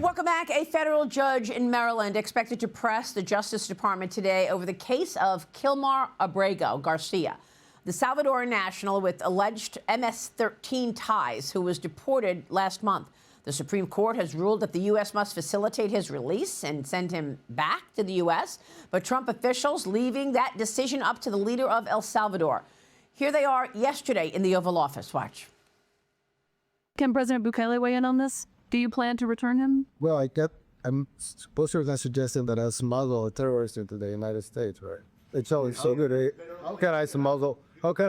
Welcome back. A federal judge in Maryland expected to press the Justice Department today over the case of Kilmar Abrego Garcia, the Salvadorian national with alleged MS-13 ties who was deported last month. The Supreme Court has ruled that the U.S. must facilitate his release and send him back to the U.S., but Trump officials leaving that decision up to the leader of El Salvador. Here they are yesterday in the Oval Office. Watch. Can President Bukele weigh in on this? Do you plan to return him? Well, I'm supposed to have suggesting that I smuggle a terrorist into the United States, right? It's always so good. How can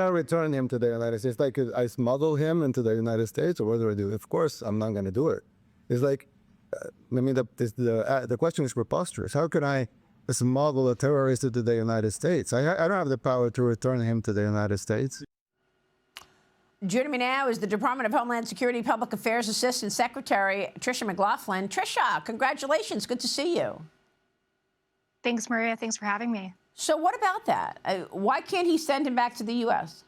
I return him to the United States? Like, I smuggle him into the United States, or what do I do? Of course, I'm not going to do it. It's like, the question is preposterous. How can I smuggle a terrorist into the United States? I don't have the power to return him to the United States. Joining me now is the Department of Homeland Security Public Affairs Assistant Secretary, Tricia McLaughlin. Tricia, congratulations. Good to see you. Thanks, Maria. Thanks for having me. So what about that? Why can't he send him back to the U.S.?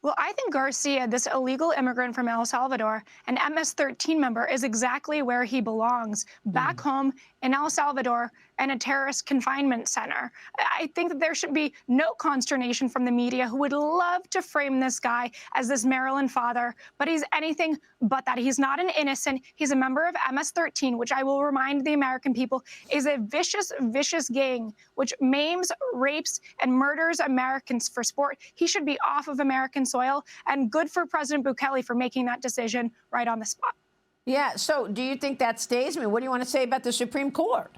Well, I think Garcia, this illegal immigrant from El Salvador, an MS-13 member, is exactly where he belongs, back home in El Salvador in a terrorist confinement center. I think that there should be no consternation from the media, who would love to frame this guy as this Maryland father, but he's anything but that. He's not an innocent. He's a member of MS-13, which I will remind the American people is a vicious, vicious gang which maims, rapes, and murders Americans for sport. He should be off of American soil, and good for President Bukele for making that decision right on the spot. Yeah, so do you think that stays? I mean, what do you want to say about the Supreme Court?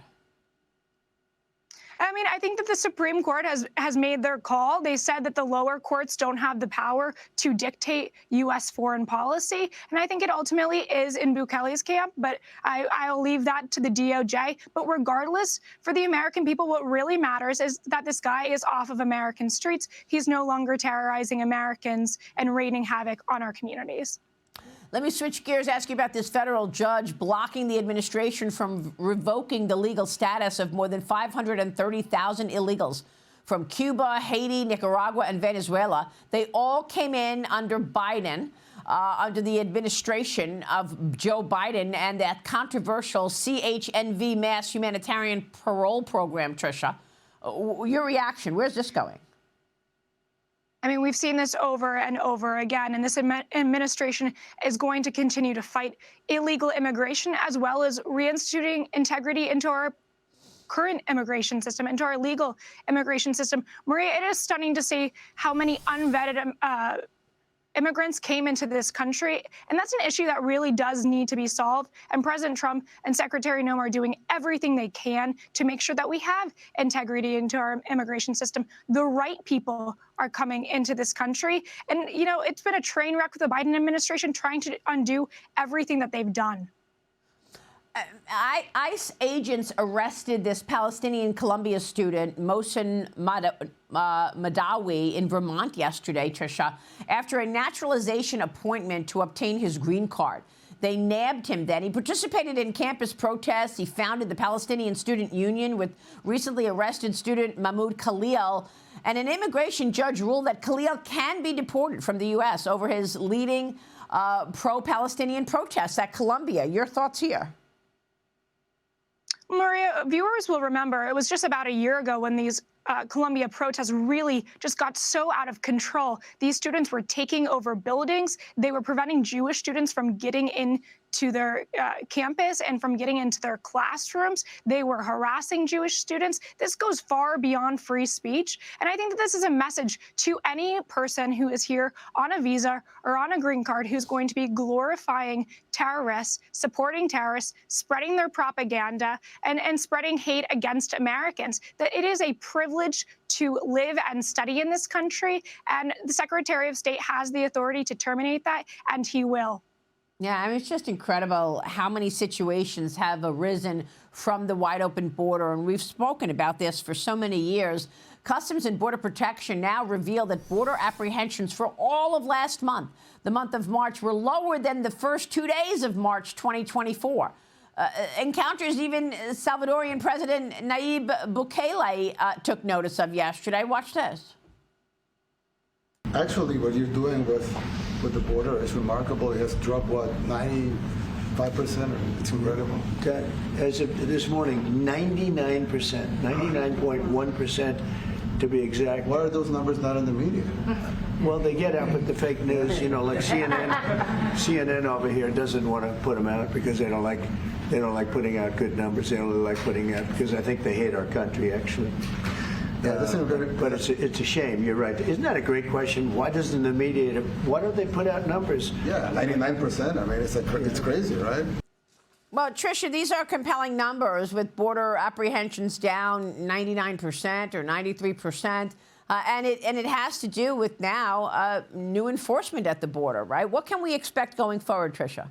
I mean, I think that the Supreme Court has made their call. They said that the lower courts don't have the power to dictate U.S. foreign policy. And I think it ultimately is in Bukele's camp, but I'll leave that to the DOJ. But regardless, for the American people, what really matters is that this guy is off of American streets. He's no longer terrorizing Americans and wreaking havoc on our communities. Let me switch gears, ask you about this federal judge blocking the administration from revoking the legal status of more than 530,000 illegals from Cuba, Haiti, Nicaragua, and Venezuela. They all came in under Biden, under the administration of Joe Biden and that controversial CHNV mass humanitarian parole program, Tricia. Your reaction, where's this going? I mean, we've seen this over and over again, and this administration is going to continue to fight illegal immigration as well as reinstituting integrity into our current immigration system, into our legal immigration system. Maria, it is stunning to see how many unvetted immigrants came into this country, and that's an issue that really does need to be solved. And President Trump and Secretary Noem are doing everything they can to make sure that we have integrity into our immigration system. The right people are coming into this country. And, you know, it's been a train wreck with the Biden administration trying to undo everything that they've done. ICE agents arrested this Palestinian Columbia student, Mohsen Madawi, in Vermont yesterday, Tricia, after a naturalization appointment to obtain his green card. They nabbed him then. He participated in campus protests. He founded the Palestinian Student Union with recently arrested student Mahmoud Khalil. And an immigration judge ruled that Khalil can be deported from the U.S. over his leading pro-Palestinian protests at Columbia. Your thoughts here? Maria, viewers will remember it was just about a year ago when these Columbia protests really just got so out of control. These students were taking over buildings. They were preventing Jewish students from getting into their campus and from getting into their classrooms. They were harassing Jewish students. This goes far beyond free speech. And I think that this is a message to any person who is here on a visa or on a green card who's going to be glorifying terrorists, supporting terrorists, spreading their propaganda, and spreading hate against Americans, that it is a privilege to live and study in this country, and the Secretary of State has the authority to terminate that, and he will. Yeah, I mean, it's just incredible how many situations have arisen from the wide open border, and we've spoken about this for so many years. Customs and Border Protection now reveal that border apprehensions for all of last month, the month of March, were lower than the first 2 days of March 2024. Encounters even Salvadorian President Nayib Bukele took notice of yesterday. Watch this. Actually, what you're doing with the border is remarkable. It has dropped, what, 5%. It's incredible. As of this morning, 99%, 99.1% to be exact. Why are those numbers not in the media? Well, they get out with the fake news, you know, like CNN over here doesn't want to put them out because they don't like putting out good numbers. They only like putting out because I think they hate our country, actually. Yeah, But it's a shame. You're right. Isn't that a great question? Why doesn't the media? Why don't they put out numbers? Yeah, 99%. I mean, it's crazy, right? Well, Tricia, these are compelling numbers with border apprehensions down 99% or 93%. And it has to do with now new enforcement at the border, right? What can we expect going forward, Tricia?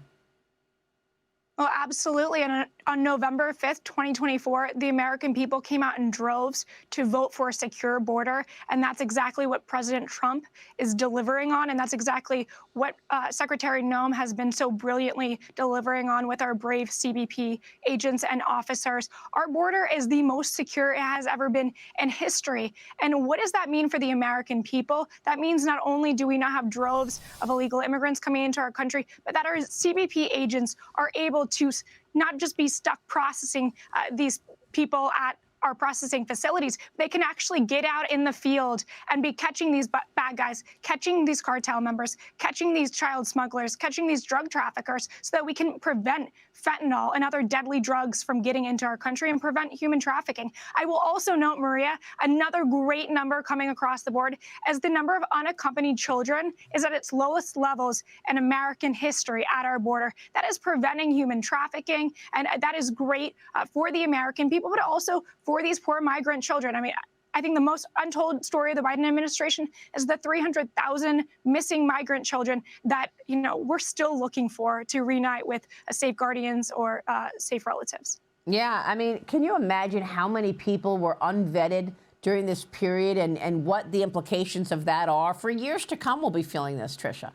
Well, absolutely. And on November 5th, 2024, the American people came out in droves to vote for a secure border. And that's exactly what President Trump is delivering on. And that's exactly what Secretary Noem has been so brilliantly delivering on with our brave CBP agents and officers. Our border is the most secure it has ever been in history. And what does that mean for the American people? That means not only do we not have droves of illegal immigrants coming into our country, but that our CBP agents are able to not just be stuck processing these people at our processing facilities. They can actually get out in the field and be catching these bad guys, catching these cartel members, catching these child smugglers, catching these drug traffickers so that we can prevent fentanyl and other deadly drugs from getting into our country and prevent human trafficking. I will also note, Maria, another great number coming across the board as the number of unaccompanied children is at its lowest levels in American history at our border. That is preventing human trafficking, and that is great for the American people, but also for these poor migrant children. I mean, I think the most untold story of the Biden administration is the 300,000 missing migrant children that, you know, we're still looking for to reunite with safe guardians or safe relatives. Yeah, I mean, can you imagine how many people were unvetted during this period and what the implications of that are? For years to come, we'll be feeling this, Tricia.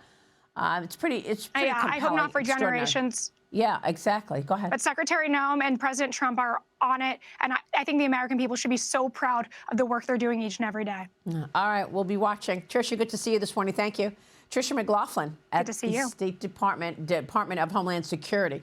It's pretty compelling. I hope not for generations. Yeah, exactly. Go ahead. But Secretary Noem and President Trump are on it, and I think the American people should be so proud of the work they're doing each and every day. All right, we'll be watching. Tricia, good to see you this morning. Thank you. Tricia McLaughlin at the State Department of Homeland Security.